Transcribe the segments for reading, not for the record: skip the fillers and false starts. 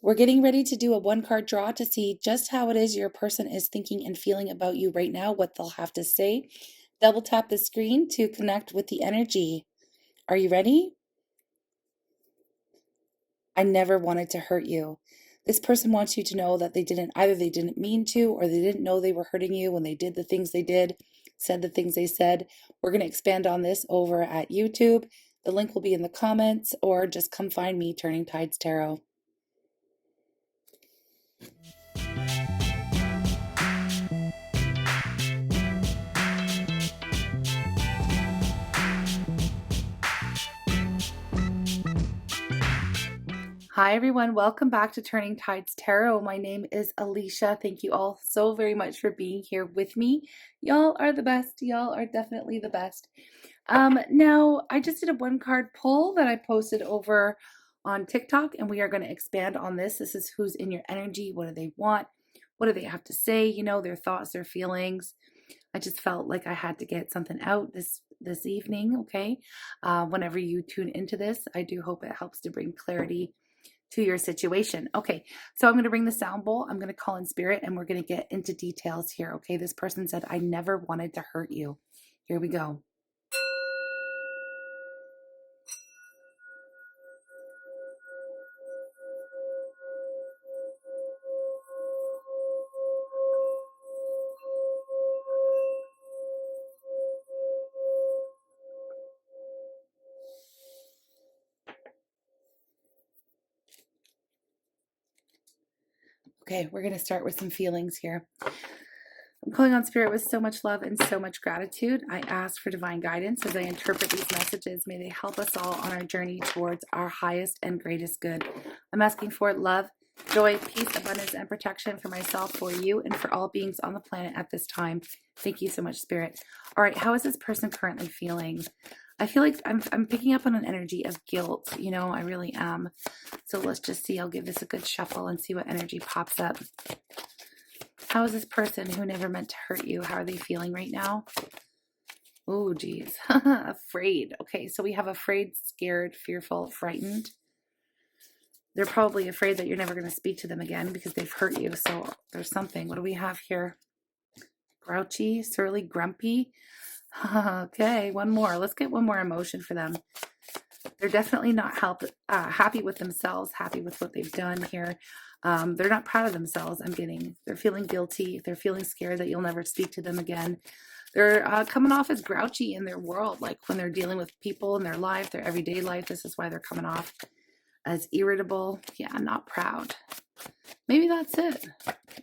We're getting ready to do a one-card draw to see just how it is your person is thinking and feeling about you right now, what they'll have to say. Double tap the screen to connect with the energy. Are you ready? I never wanted to hurt you. This person wants you to know that they didn't mean to, or they didn't know they were hurting you when they did the things they did, said the things they said. We're going to expand on this over at YouTube. The link will be in the comments, or just come find me, Turning Tides Tarot. Hi everyone, welcome back to Turning Tides Tarot. My name is Alishia. Thank you all so very much for being here with me. Y'all are the best. Y'all are definitely the best. Now I just did a one card pull that I posted over on TikTok, and we are going to expand on this. This is who's in your energy. What do they want? What do they have to say? You know, their thoughts, their feelings. I just felt like I had to get something out this evening. Okay. Whenever you tune into this, I do hope it helps to bring clarity to your situation. Okay, so I'm going to bring the sound bowl. I'm going to call in spirit, and we're going to get into details here. Okay, this person said, I never wanted to hurt you. Here we go. Okay, we're going to start with some feelings here. I'm calling on spirit with so much love and so much gratitude. I ask for divine guidance as I interpret these messages. May they help us all on our journey towards our highest and greatest good. I'm asking for love, joy, peace, abundance, and protection for myself, for you, and for all beings on the planet at this time. Thank you so much, Spirit. All right, how is this person currently feeling? I feel like I'm picking up on an energy of guilt. You know, I really am. So let's just see. I'll give this a good shuffle and see what energy pops up. How is this person who never meant to hurt you? How are they feeling right now? Oh, geez. Afraid. Okay, so we have afraid, scared, fearful, frightened. They're probably afraid that you're never going to speak to them again because they've hurt you. So there's something. What do we have here? Grouchy, surly, grumpy. Okay, one more. Let's get one more emotion for them. They're definitely not happy with themselves, happy with what they've done here. They're not proud of themselves, I'm getting. They're feeling guilty. They're feeling scared that you'll never speak to them again. They're coming off as grouchy in their world, like when they're dealing with people in their life, their everyday life. This is why they're coming off as irritable. Yeah, not proud. Maybe that's it.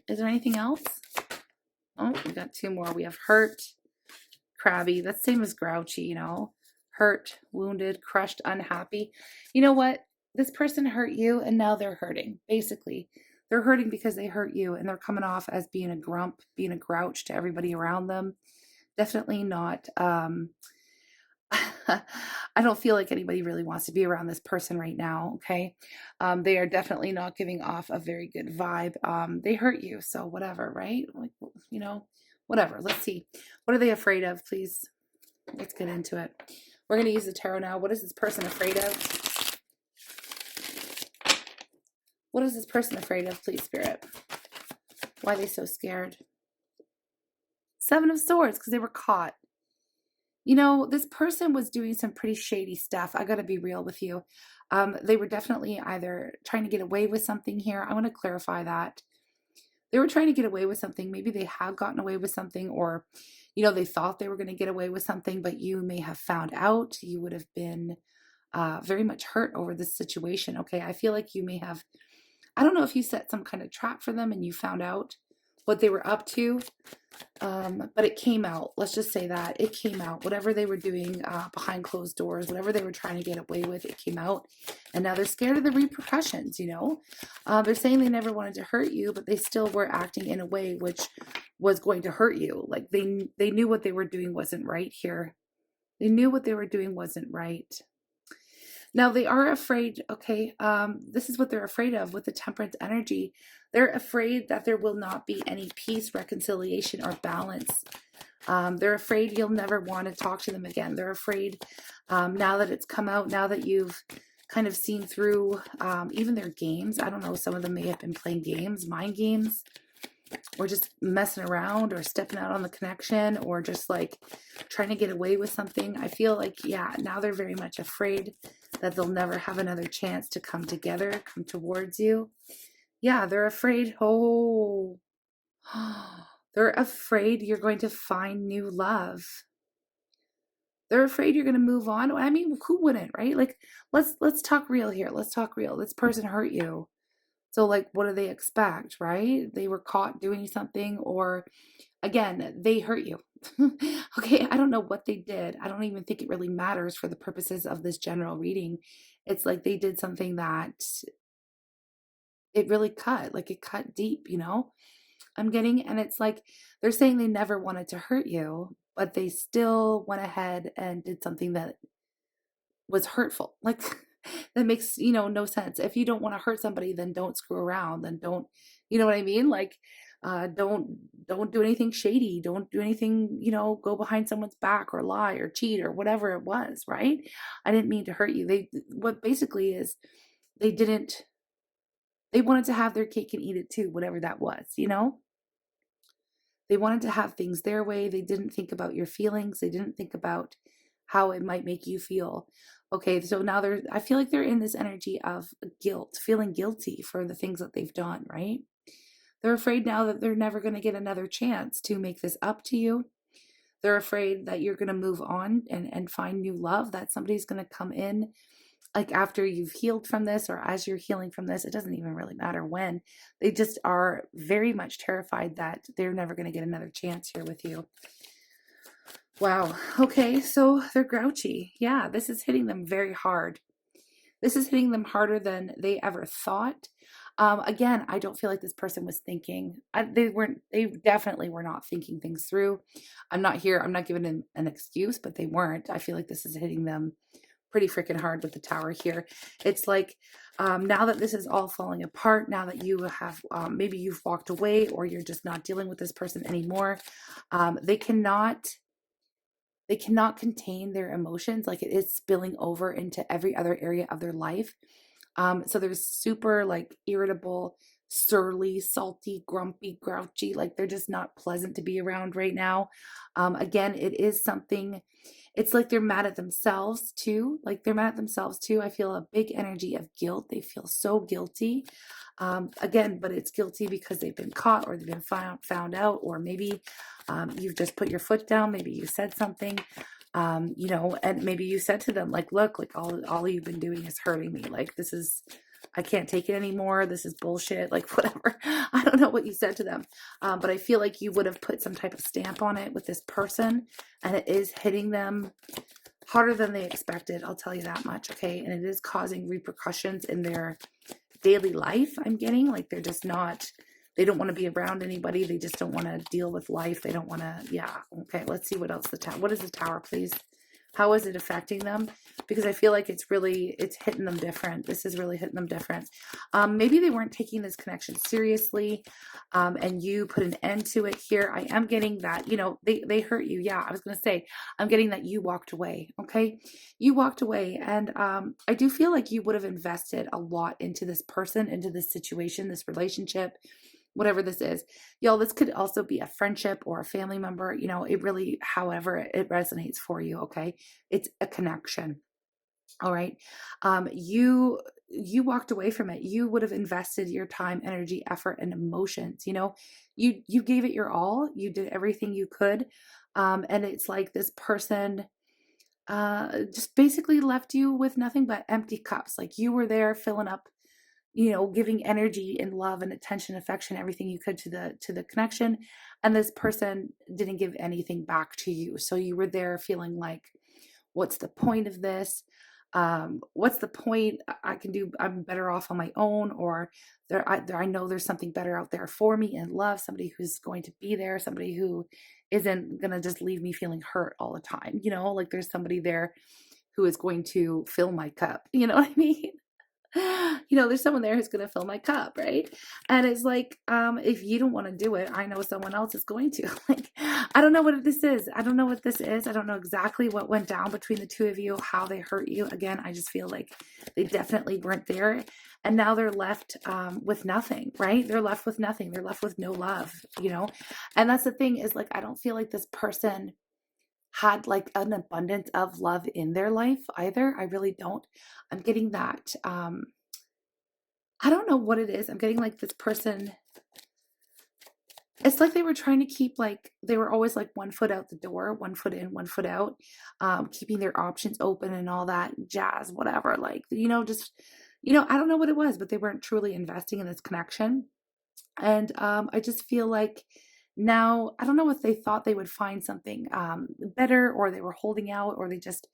Is there anything else? Oh, we got two more. We have hurt, crabby. That's same as grouchy, you know. Hurt, wounded, crushed, unhappy. You know what? This person hurt you, and now they're hurting. Basically, they're hurting because they hurt you, and they're coming off as being a grump, being a grouch to everybody around them. Definitely not. I don't feel like anybody really wants to be around this person right now. Okay. They are definitely not giving off a very good vibe. They hurt you. So whatever, right? Like, you know, whatever. Let's see. What are they afraid of? Please. Let's get into it. We're going to use the tarot now. What is this person afraid of? What is this person afraid of, please, Spirit? Why are they so scared? Seven of Swords, because they were caught. You know, this person was doing some pretty shady stuff. I got to be real with you. They were definitely either trying to get away with something here. I want to clarify that. They were trying to get away with something. Maybe they have gotten away with something, or, you know, they thought they were going to get away with something, but you may have found out. You would have been very much hurt over this situation. Okay, I feel like you may have, I don't know if you set some kind of trap for them and you found out what they were up to, but it came out. Let's just say that it came out. Whatever they were doing behind closed doors, whatever they were trying to get away with, it came out, and now they're scared of the repercussions. You know, they're saying they never wanted to hurt you, but they still were acting in a way which was going to hurt you. Like they knew what they were doing wasn't right here. They knew what they were doing wasn't right. Now they are afraid, okay, this is what they're afraid of with the temperance energy. They're afraid that there will not be any peace, reconciliation, or balance. They're afraid you'll never want to talk to them again. They're afraid now that it's come out, now that you've kind of seen through even their games. I don't know, some of them may have been playing games, mind games, or just messing around or stepping out on the connection or just like trying to get away with something. I feel like, yeah, now they're very much afraid that they'll never have another chance to come together, come towards you. Yeah, they're afraid. Oh, they're afraid you're going to find new love. They're afraid you're going to move on. I mean, who wouldn't, right? Like, let's talk real here. Let's talk real. This person hurt you. So like, what do they expect, right? They were caught doing something, or again, they hurt you. Okay, I don't know what they did. I don't even think it really matters for the purposes of this general reading. It's like they did something that it really cut, like it cut deep, I'm getting, and it's like they're saying they never wanted to hurt you, but they still went ahead and did something that was hurtful. Like that makes, no sense. If you don't want to hurt somebody, then don't screw around. Then don't, you know what I mean? Like don't do anything shady. Don't do anything, go behind someone's back or lie or cheat or whatever it was, right? I didn't mean to hurt you. What basically is they didn't they wanted to have their cake and eat it too, whatever that was. They wanted to have things their way. They didn't think about your feelings. They didn't think about how it might make you feel. Okay, so now I feel like they're in this energy of guilt, feeling guilty for the things that they've done, right? They're afraid now that they're never going to get another chance to make this up to you. They're afraid that you're going to move on and find new love, that somebody's going to come in like after you've healed from this or as you're healing from this. It doesn't even really matter when. They just are very much terrified that they're never going to get another chance here with you. Wow. Okay, so they're grouchy. Yeah, this is hitting them very hard. This is hitting them harder than they ever thought. Again, I don't feel like this person was thinking. They definitely were not thinking things through. I'm not giving them an excuse, but they weren't. I feel like this is hitting them pretty freaking hard with the Tower here. It's like now that this is all falling apart, now that you have maybe you've walked away or you're just not dealing with this person anymore, they cannot contain their emotions. Like it is spilling over into every other area of their life. So they're super like irritable, surly, salty, grumpy, grouchy. Like they're just not pleasant to be around right now. Again, it is something, it's like they're mad at themselves too. Like they're mad at themselves too. I feel a big energy of guilt. They feel so guilty. Again, but it's guilty because they've been caught or they've been found out, or maybe you've just put your foot down. Maybe you said something, and maybe you said to them, like, look, like all you've been doing is hurting me. Like, I can't take it anymore. This is bullshit. Like, whatever. I don't know what you said to them. But I feel like you would have put some type of stamp on it with this person, and it is hitting them harder than they expected. I'll tell you that much. Okay. And it is causing repercussions in their daily life. I'm getting like, they don't want to be around anybody. They just don't want to deal with life. They don't want to, yeah. Okay, let's see what else what is the Tower, please? How is it affecting them? Because I feel like it's hitting them different. This is really hitting them different. Maybe they weren't taking this connection seriously, and you put an end to it here. I am getting that, they hurt you. Yeah, I was going to say, I'm getting that you walked away. Okay, you walked away, and I do feel like you would have invested a lot into this person, into this situation, this relationship, whatever this is. Y'all, this could also be a friendship or a family member. It really, however it resonates for you. Okay, it's a connection. All right. You walked away from it. You would have invested your time, energy, effort, and emotions. You gave it your all. You did everything you could. And it's like this person just basically left you with nothing but empty cups. Like you were there filling up, giving energy and love and attention, affection, everything you could to the connection. And this person didn't give anything back to you. So you were there feeling like, what's the point of this? What's the point? I'm better off on my own, or I know there's something better out there for me in love, somebody who's going to be there, somebody who isn't going to just leave me feeling hurt all the time. Like there's somebody there who is going to fill my cup. You know what I mean? There's someone there who's going to fill my cup, right? And it's like, if you don't want to do it, I know someone else is going to. Like, I don't know what this is. I don't know what this is. I don't know exactly what went down between the two of you, how they hurt you. Again, I just feel like they definitely weren't there. And now they're left with nothing, right? They're left with nothing. They're left with no love, And that's the thing is, like, I don't feel like this person had like an abundance of love in their life either. I really don't. I'm getting that. I don't know what it is. I'm getting like this person. It's like they were trying to keep, like, they were always like 1 foot out the door, 1 foot in, 1 foot out, keeping their options open and all that jazz, whatever. Like, just, I don't know what it was, but they weren't truly investing in this connection. And I just feel like now, I don't know if they thought they would find something better, or they were holding out, or they just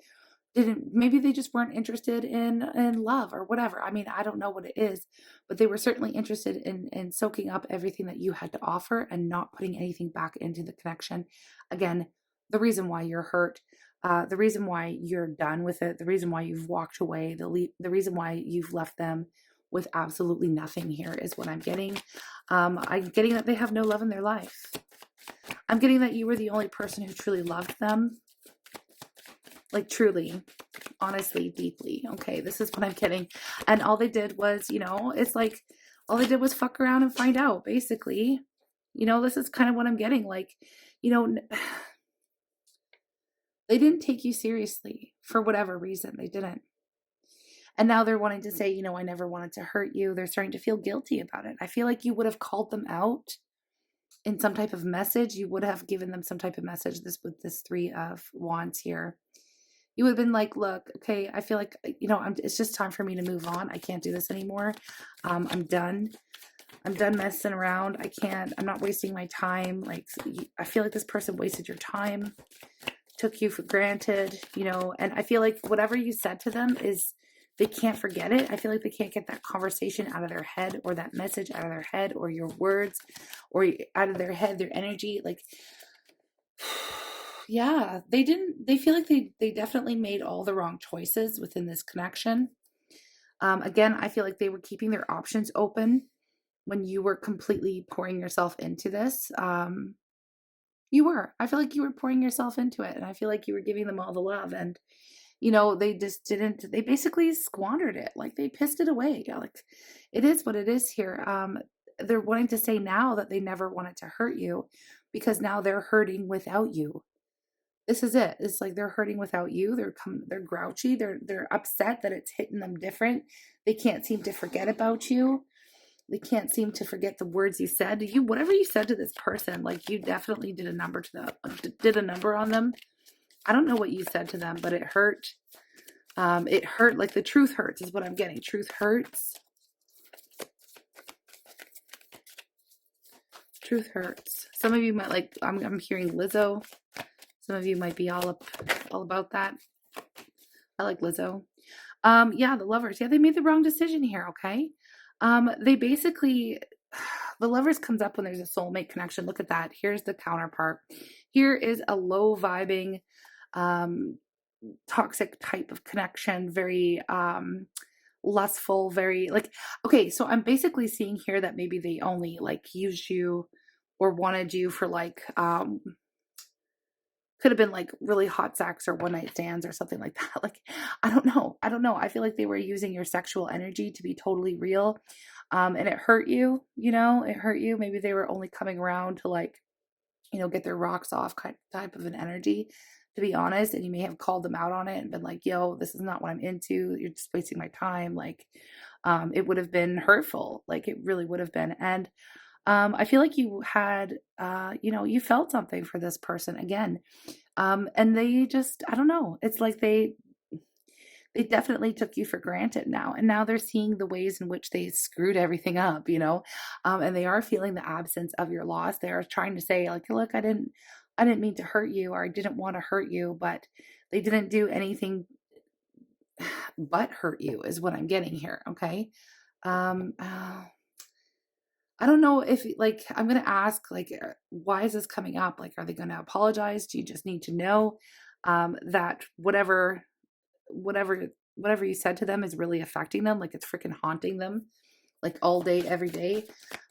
didn't, maybe they just weren't interested in love or whatever. I mean, I don't know what it is, but they were certainly interested in soaking up everything that you had to offer and not putting anything back into the connection. Again, the reason why you're hurt, the reason why you're done with it, the reason why you've walked away, the reason why you've left them with absolutely nothing here is what I'm getting. I'm getting that they have no love in their life. I'm getting that you were the only person who truly loved them. Like, truly, honestly, deeply. Okay, this is what I'm getting. And all they did was, it's like, all they did was fuck around and find out, basically. This is kind of what I'm getting. Like, they didn't take you seriously for whatever reason. They didn't. And now they're wanting to say, I never wanted to hurt you. They're starting to feel guilty about it. I feel like you would have called them out in some type of message. You would have given them some type of message, with this 3 of Wands here. You would have been like, look, okay, I feel like, it's just time for me to move on. I can't do this anymore. I'm done. I'm done messing around. I'm not wasting my time. Like, I feel like this person wasted your time, took you for granted, and I feel like whatever you said to them they can't forget it. I feel like they can't get that conversation out of their head, or that message out of their head, or your words, or out of their head, their energy. Like, yeah, they feel like they definitely made all the wrong choices within this connection. Again, I feel like they were keeping their options open when you were completely pouring yourself into this. You were. I feel like you were pouring yourself into it, and I feel like you were giving them all the love, and they just didn't, they basically squandered it. Like, they pissed it away. Yeah, like, it is what it is here. They're wanting to say now that they never wanted to hurt you, because now they're hurting without you. This is it. It's like they're hurting without you. They're grouchy. They're upset that it's hitting them different. They can't seem to forget about you. They can't seem to forget the words you said. Whatever you said to this person, like, you definitely did a number on them. I don't know what you said to them, but it hurt. It hurt. Like, the truth hurts is what I'm getting. Truth hurts. Truth hurts. Some of you might like, I'm hearing Lizzo. Some of you might be all about that. I like Lizzo. Yeah, the Lovers. Yeah, they made the wrong decision here, okay? They basically, the Lovers comes up when there's a soulmate connection. Look at that. Here's the counterpart. Here is a low vibing, toxic type of connection, very lustful, very like, okay, so I'm basically seeing here that maybe they only like used you or wanted you for like could have been like really hot sex or one night stands or something like that. Like, I don't know. I feel like they were using your sexual energy to be totally real. And it hurt you, it hurt you. Maybe they were only coming around to like, get their rocks off type of an energy, to be honest. And you may have called them out on it and been like, yo, this is not what I'm into. You're just wasting my time. Like, it would have been hurtful. Like, it really would have been. And I feel like you had, you felt something for this person again. And they just, I don't know. It's like they definitely took you for granted now. And now they're seeing the ways in which they screwed everything up, and they are feeling the absence of your loss. They are trying to say like, look, I didn't mean to hurt you, or I didn't want to hurt you, but they didn't do anything but hurt you is what I'm getting here. Okay. I don't know if, like, I'm going to ask, like, why is this coming up? Like, are they going to apologize? Do you just need to know that whatever whatever you said to them is really affecting them. Like it's freaking haunting them, like all day, every day.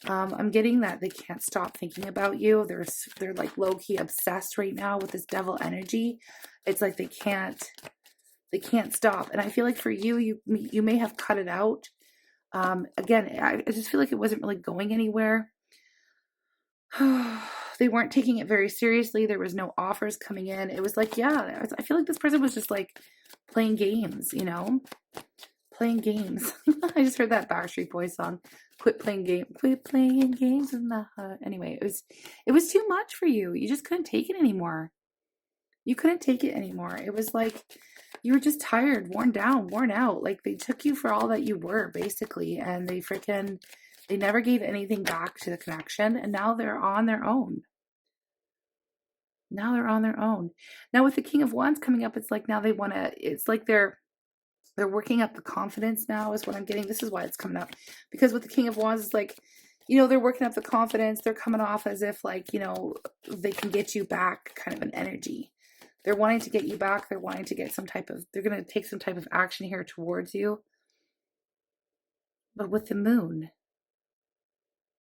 I'm getting that they can't stop thinking about you. They're like low-key obsessed right now with this devil energy. It's like they can't stop. And I feel like for you may have cut it out. Again, I just feel like it wasn't really going anywhere. They weren't taking it very seriously. There was no offers coming in. It was like, yeah, I feel like this person was just like playing games, you know, playing games. I just heard that Backstreet Boys song, quit playing games with my heart. Anyway, it was too much for you. You just couldn't take it anymore. You couldn't take it anymore. It was like you were just tired, worn down, worn out. Like they took you for all that you were, basically, and they never gave anything back to the connection, and now they're on their own. Now they're on their own. Now with the King of Wands coming up, it's like now they want to, it's like they're working up the confidence now is what I'm getting. This is why it's coming up. Because with the King of Wands, it's like, you know, they're working up the confidence. They're coming off as if like, you know, they can get you back, kind of an energy. They're wanting to get you back. They're wanting to get they're going to take some type of action here towards you. But with the moon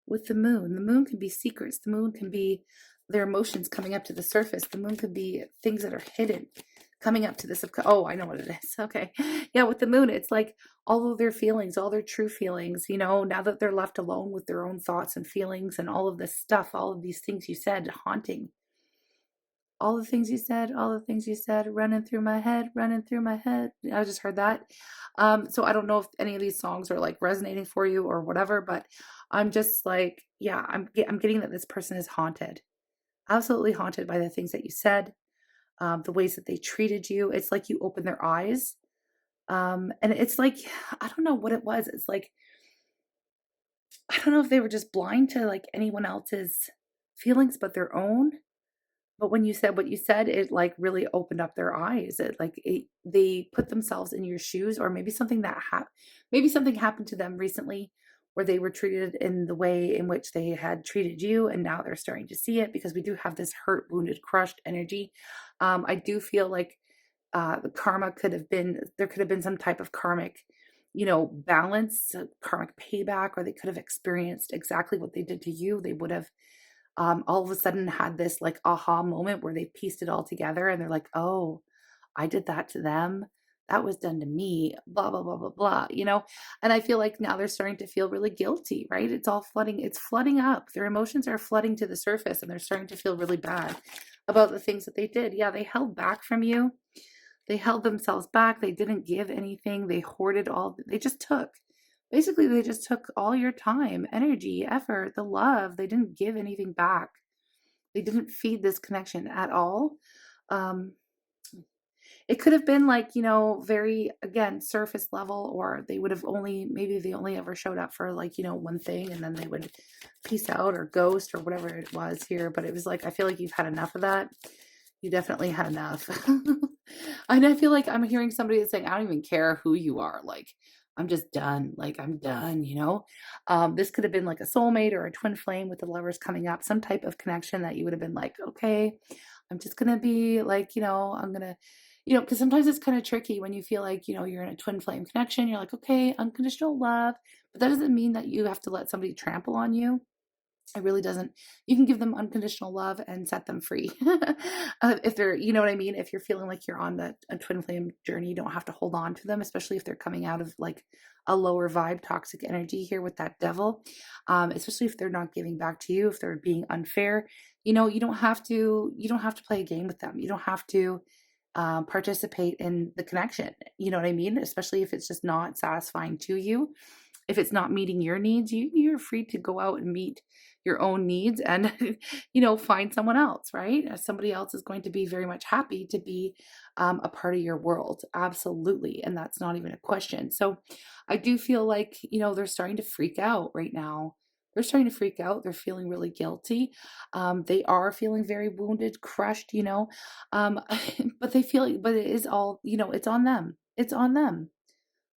can be secrets. The moon can be their emotions coming up to the surface. The moon could be things that are hidden coming up to the oh, I know what it is. Okay. Yeah, with the moon, it's like all of their feelings, all their true feelings, you know, now that they're left alone with their own thoughts and feelings and all of this stuff, all of these things you said, haunting. All the things you said, running through my head. I just heard that. So I don't know if any of these songs are like resonating for you or whatever, but I'm just like, yeah, I'm getting that this person is haunted, absolutely haunted by the things that you said, the ways that they treated you. It's like you opened their eyes. And it's like, I don't know what it was. It's like, I don't know if they were just blind to like anyone else's feelings but their own. But when you said what you said, it like really opened up their eyes. They put themselves in your shoes, or maybe maybe something happened to them recently where they were treated in the way in which they had treated you, and now they're starting to see it because we do have this hurt, wounded, crushed energy. I do feel like the karma could have been some type of karmic, you know, balance, karmic payback, or they could have experienced exactly what they did to you. They would have all of a sudden had this like aha moment where they pieced it all together and they're like, oh, I did that to them. That was done to me, blah, blah, blah, blah, blah, you know? And I feel like now they're starting to feel really guilty, right? It's all flooding. It's flooding up. Their emotions are flooding to the surface and they're starting to feel really bad about the things that they did. Yeah, they held back from you. They held themselves back. They didn't give anything. They hoarded they just took. Basically, they just took all your time, energy, effort, the love. They didn't give anything back. They didn't feed this connection at all. Um, it could have been like, you know, very, again, surface level, or they would have maybe they only ever showed up for like, you know, one thing and then they would peace out or ghost or whatever it was here. But it was like, I feel like you've had enough of that. You definitely had enough. And I feel like I'm hearing somebody that's saying, I don't even care who you are. Like, I'm just done. Like, I'm done, you know? This could have been like a soulmate or a twin flame with the lovers coming up, some type of connection that you would have been like, okay, I'm just going to be like, you know, I'm going to, you know, because sometimes it's kind of tricky when you feel like, you know, you're in a twin flame connection. You're like, okay, unconditional love. But that doesn't mean that you have to let somebody trample on you. It really doesn't. You can give them unconditional love and set them free. If they're, you know what I mean? If you're feeling like you're on a twin flame journey, you don't have to hold on to them, especially if they're coming out of like a lower vibe, toxic energy here with that devil. Especially if they're not giving back to you, if they're being unfair, you know, you don't have to play a game with them. You don't have to participate in the connection. You know what I mean? Especially if it's just not satisfying to you. If it's not meeting your needs, you're free to go out and meet your own needs and, you know, find someone else, right? Somebody else is going to be very much happy to be a part of your world. Absolutely. And that's not even a question. So I do feel like, you know, they're starting to freak out right now. They're starting to freak out. They're feeling really guilty. They are feeling very wounded, crushed, you know, but but it is all, you know, it's on them. It's on them,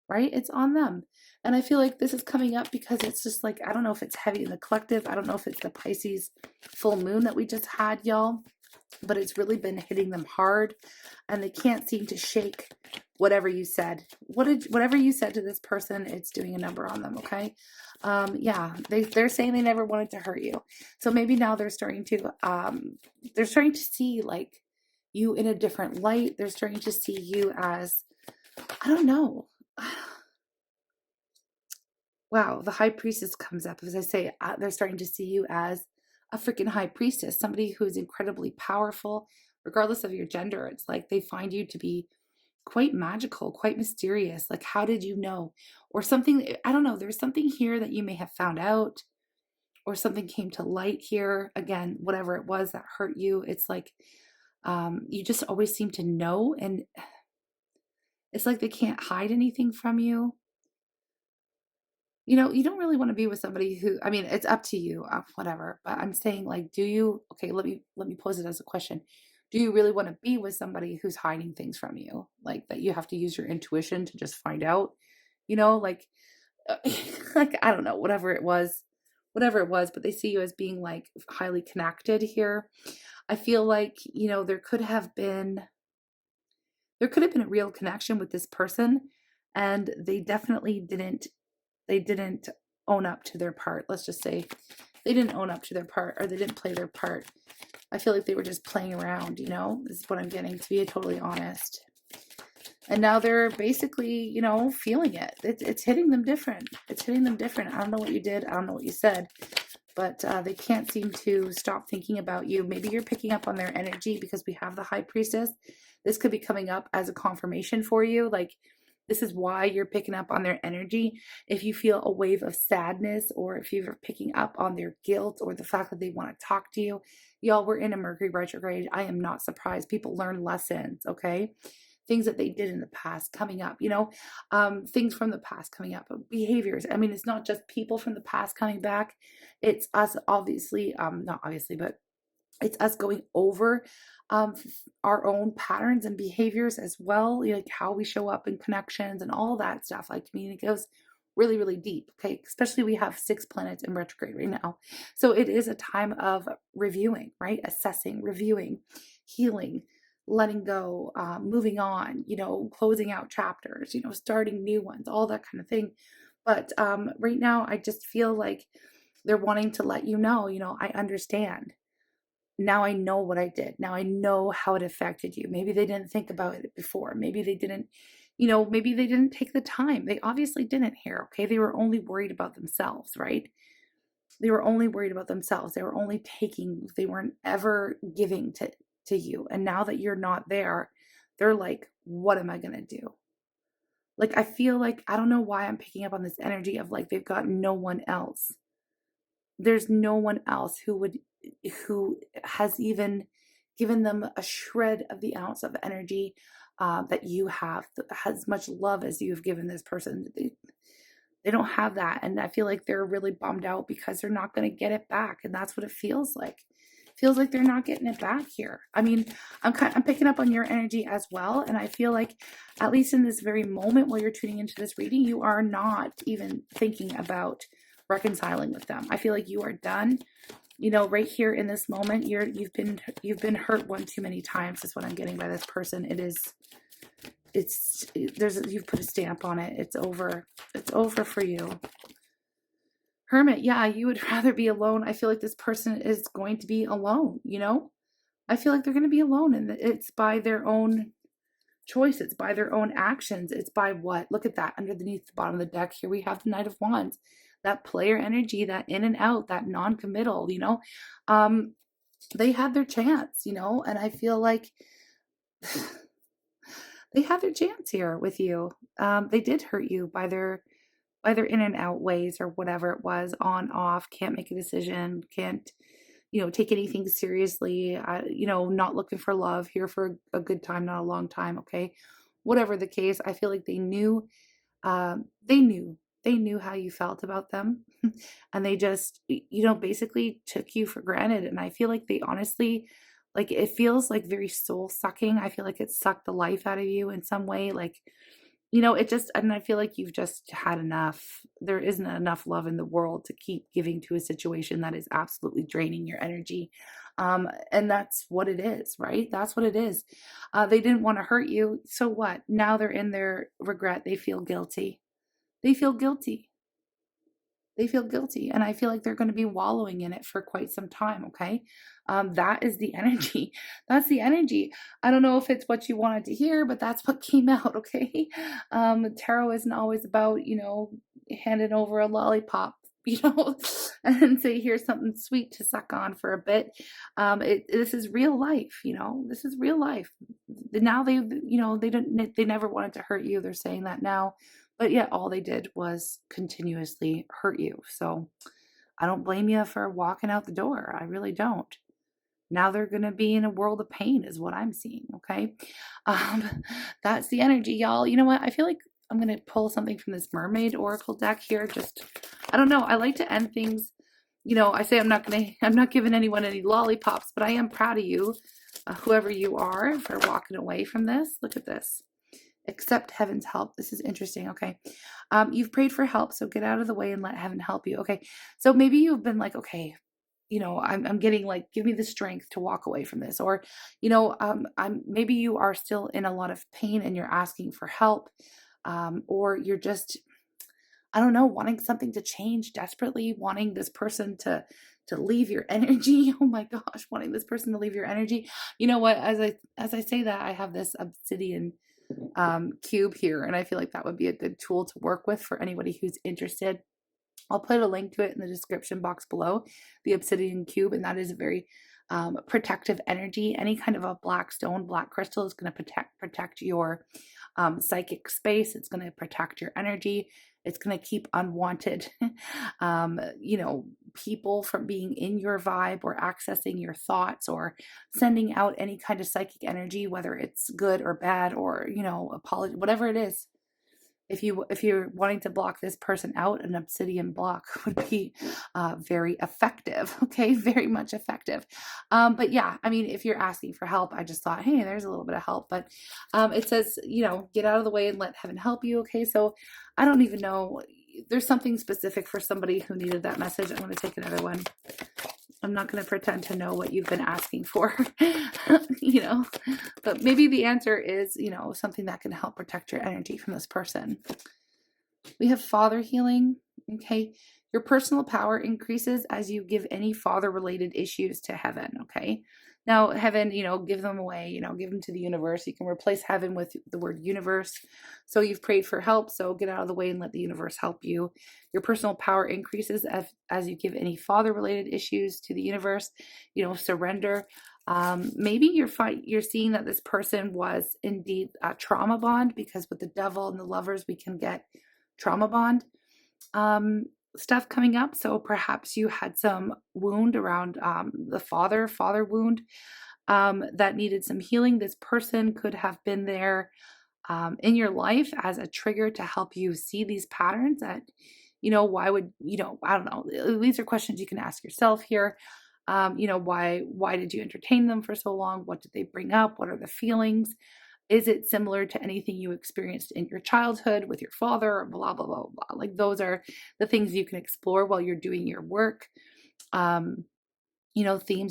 right? It's on them. And I feel like this is coming up because it's just like, I don't know if it's heavy in the collective. I don't know if it's the Pisces full moon that we just had, y'all, but it's really been hitting them hard and they can't seem to shake whatever you said. Whatever you said to this person, it's doing a number on them, okay? Yeah, they're saying they never wanted to hurt you. So maybe now they're starting to see like you in a different light. They're starting to see you as, I don't know. Wow, the high priestess comes up. As I say, they're starting to see you as a freaking high priestess, somebody who is incredibly powerful, regardless of your gender. It's like they find you to be quite magical, quite mysterious. Like, how did you know? Or something, I don't know. There's something here that you may have found out, or something came to light here. Again, whatever it was that hurt you, it's like you just always seem to know. And it's like they can't hide anything from you. You know, you don't really want to be with somebody who, I mean, it's up to you, whatever. But I'm saying, like, do you, okay, let me pose it as a question. Do you really want to be with somebody who's hiding things from you? Like that you have to use your intuition to just find out, like, like, I don't know, whatever it was, but they see you as being like highly connected here. I feel like, there could have been a real connection with this person, and they didn't own up to their part. Let's just say they didn't own up to their part, or they didn't play their part. I feel like they were just playing around, This is what I'm getting, to be totally honest. And now they're basically, feeling it. It's hitting them different. It's hitting them different. I don't know what you did. I don't know what you said. But they can't seem to stop thinking about you. Maybe you're picking up on their energy because we have the high priestess. This could be coming up as a confirmation for you. Like, this is why you're picking up on their energy. If you feel a wave of sadness, or if you're picking up on their guilt, or the fact that they want to talk to you, y'all, we're in a Mercury retrograde. I am not surprised. People learn lessons, okay? Things that they did in the past coming up, things from the past coming up, behaviors. I mean, it's not just people from the past coming back. It's us, obviously, not obviously, but it's us going over our own patterns and behaviors as well, like how we show up in connections and all that stuff. Like, I mean, it goes really, really deep. Okay. Especially we have 6 planets in retrograde right now. So it is a time of reviewing, right? Assessing, reviewing, healing, letting go, moving on, closing out chapters, starting new ones, all that kind of thing. But right now, I just feel like they're wanting to let you know, I understand. Now I know what I did. Now I know how it affected you. Maybe they didn't think about it before. Maybe they didn't, maybe they didn't take the time. They obviously didn't here. Okay. They were only worried about themselves, right? They were only worried about themselves. They weren't ever giving to you. And now that you're not there, they're like, what am I going to do? Like, I feel like, I don't know why I'm picking up on this energy of like, they've got no one else. There's no one else who has even given them a shred of the ounce of energy that you have, as much love as you've given this person. They don't have that. And I feel like they're really bummed out because they're not going to get it back. And that's what it feels like. It feels like they're not getting it back here. I mean, I'm picking up on your energy as well. And I feel like, at least in this very moment while you're tuning into this reading, you are not even thinking about reconciling with them. I feel like you are done. Right here in this moment, you've been hurt one too many times is what I'm getting by this person. You've put a stamp on it. It's over. It's over for you. Hermit, yeah, you would rather be alone. I feel like this person is going to be alone, I feel like they're going to be alone, and it's by their own choice. It's by their own actions. It's by what? Look at that. Underneath the bottom of the deck here, we have the Knight of Wands. That player energy, that in and out, that non-committal, they had their chance, and I feel like they had their chance here with you. They did hurt you by their in and out ways, or whatever it was, on, off, can't make a decision, can't, take anything seriously, not looking for love, here for a good time, not a long time. Okay. Whatever the case, I feel like they knew how you felt about them. And they just, basically took you for granted. And I feel like they honestly, like, it feels like very soul sucking. I feel like it sucked the life out of you in some way. Like, and I feel like you've just had enough. There isn't enough love in the world to keep giving to a situation that is absolutely draining your energy. And that's what it is, right? That's what it is. They didn't want to hurt you. So what? Now they're in their regret. They feel guilty. They feel guilty. They feel guilty. And I feel like they're going to be wallowing in it for quite some time. Okay. That is the energy. That's the energy. I don't know if it's what you wanted to hear, but that's what came out. Okay. Tarot isn't always about, handing over a lollipop, and say, here's something sweet to suck on for a bit. This is real life. This is real life. Now they never wanted to hurt you. They're saying that now. But yet all they did was continuously hurt you. So I don't blame you for walking out the door. I really don't. Now they're going to be in a world of pain is what I'm seeing. Okay. That's the energy, y'all. You know what? I feel like I'm going to pull something from this mermaid oracle deck here. I don't know. I like to end things. I say I'm not giving anyone any lollipops, but I am proud of you, whoever you are, for walking away from this. Look at this. Accept heaven's help. This is interesting. Okay. You've prayed for help, so get out of the way and let heaven help you. Okay. So maybe you've been like, okay, I'm getting like, give me the strength to walk away from this. Or, maybe you are still in a lot of pain and you're asking for help. Or you're just, I don't know, wanting something to change desperately, wanting this person to leave your energy. Oh my gosh, wanting this person to leave your energy. You know what? As I say that, I have this obsidian cube here, and I feel like that would be a good tool to work with for anybody who's interested. I'll put a link to it in the description box below, the obsidian cube, and that is a very protective energy. Any kind of a black stone, black crystal is going to protect your psychic space. It's going to protect your energy. It's going to keep unwanted, people from being in your vibe or accessing your thoughts or sending out any kind of psychic energy, whether it's good or bad or, apology, whatever it is. If you're wanting to block this person out, an obsidian block would be very effective. Okay, very much effective. But yeah, I mean, if you're asking for help, I just thought, hey, there's a little bit of help. But it says, get out of the way and let heaven help you. Okay, so I don't even know. There's something specific for somebody who needed that message. I'm going to take another one. I'm not going to pretend to know what you've been asking for, but maybe the answer is, something that can help protect your energy from this person. We have father healing. Okay. Your personal power increases as you give any father related issues to heaven. Okay. Now heaven, give them away, give them to the universe. You can replace heaven with the word universe. So you've prayed for help. So get out of the way and let the universe help you. Your personal power increases as you give any father related issues to the universe, surrender. Maybe you're seeing that this person was indeed a trauma bond, because with the devil and the lovers, we can get trauma bond stuff coming up. So perhaps you had some wound around the father wound that needed some healing. This person could have been there in your life as a trigger to help you see these patterns that, why would, I don't know. These are questions you can ask yourself here. Why did you entertain them for so long? What did they bring up? What are the feelings? Is it similar to anything you experienced in your childhood with your father? Blah, blah, blah, blah. Like, those are the things you can explore while you're doing your work. Themes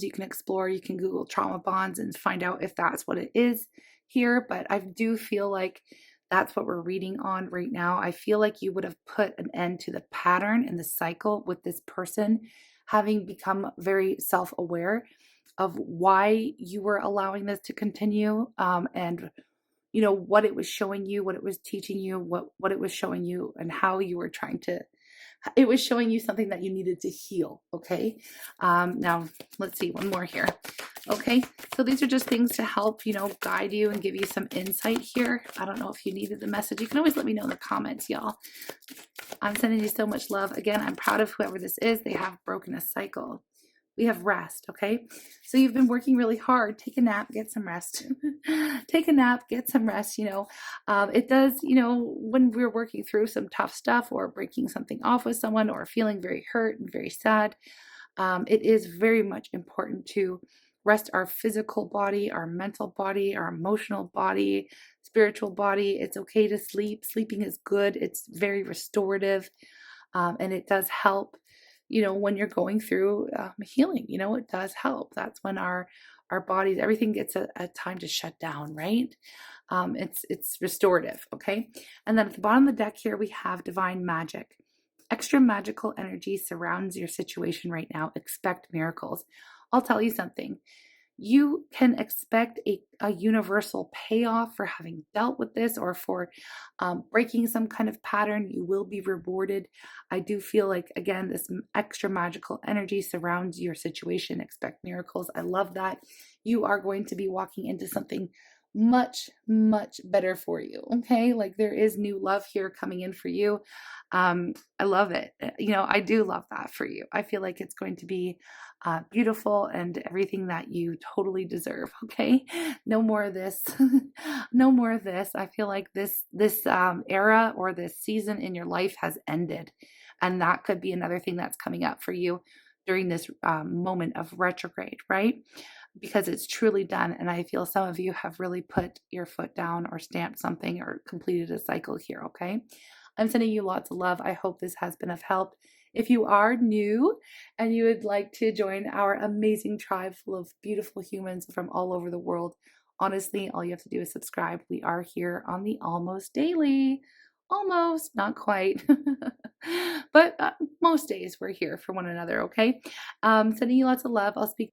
you can explore. You can Google trauma bonds and find out if that's what it is here. But I do feel like that's what we're reading on right now. I feel like you would have put an end to the pattern and the cycle with this person having become very self-aware of why you were allowing this to continue, and what it was showing you, what it was teaching you, what it was showing you, and how you were it was showing you something that you needed to heal. Okay. Now let's see one more here. Okay. So these are just things to help, guide you and give you some insight here. I don't know if you needed the message. You can always let me know in the comments, y'all. I'm sending you so much love. Again, I'm proud of whoever this is. They have broken a cycle. We have rest. Okay. So you've been working really hard. Take a nap, get some rest. Take a nap, get some rest. It does, when we're working through some tough stuff or breaking something off with someone or feeling very hurt and very sad, it is very much important to rest our physical body, our mental body, our emotional body, spiritual body. It's okay to sleep. Sleeping is good. It's very restorative. And it does help, when you're going through healing, it does help. That's when our bodies, everything gets a time to shut down, right? It's restorative, okay? And then at the bottom of the deck here, we have divine magic. Extra magical energy surrounds your situation right now. Expect miracles. I'll tell you something. You can expect a universal payoff for having dealt with this, or for breaking some kind of pattern. You will be rewarded. I do feel like, again, this extra magical energy surrounds your situation. Expect miracles. I love that. You are going to be walking into something much, much better for you. Okay. Like, there is new love here coming in for you. I love it. I do love that for you. I feel like it's going to be beautiful and everything that you totally deserve. Okay. No more of this. No more of this. I feel like this era or this season in your life has ended. And that could be another thing that's coming up for you during this moment of retrograde, right? Because it's truly done. And I feel some of you have really put your foot down or stamped something or completed a cycle here, okay? I'm sending you lots of love. I hope this has been of help. If you are new and you would like to join our amazing tribe full of beautiful humans from all over the world, honestly, all you have to do is subscribe. We are here on the Almost Daily. Almost, not quite. But most days we're here for one another, okay? Sending you lots of love. I'll speak